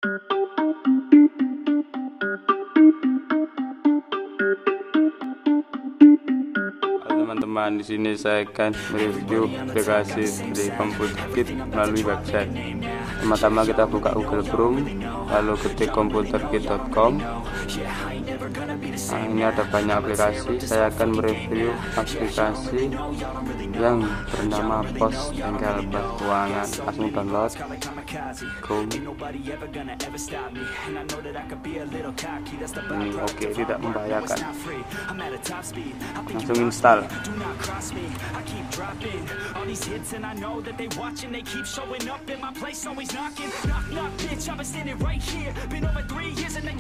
Teman-teman, di sini saya akan mereview aplikasi dari komputer kit melalui website. Pertama kita buka Google Chrome, lalu ketik computerkit.com. Nah, ini ada banyak aplikasi. Saya akan mereview aplikasi yang bernama POS Bengkel Keuangan. Langsung download. Ini oke, tidak membahayakan. Langsung install.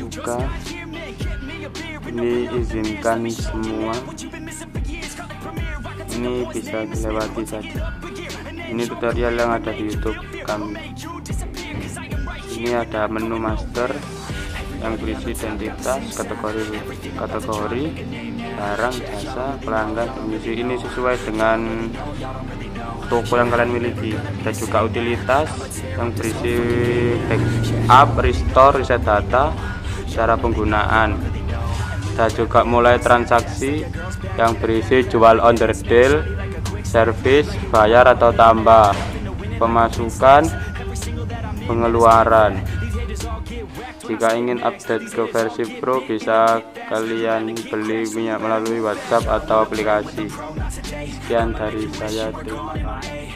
Buka. Ini izinkan semua. Ini bisa dilewati saja. Ini tutorial yang ada di YouTube kami. Ini ada menu master yang berisi identitas, kategori, barang, jasa, pelanggan, ini sesuai dengan toko yang kalian miliki. Ada juga utilitas yang berisi backup, restore, reset data, cara penggunaan. Ada juga mulai transaksi yang berisi jual onderdil, service, bayar atau tambah, pemasukan, pengeluaran. Jika ingin update ke versi Pro, bisa kalian beli melalui WhatsApp atau aplikasi. Sekian dari saya, terima kasih.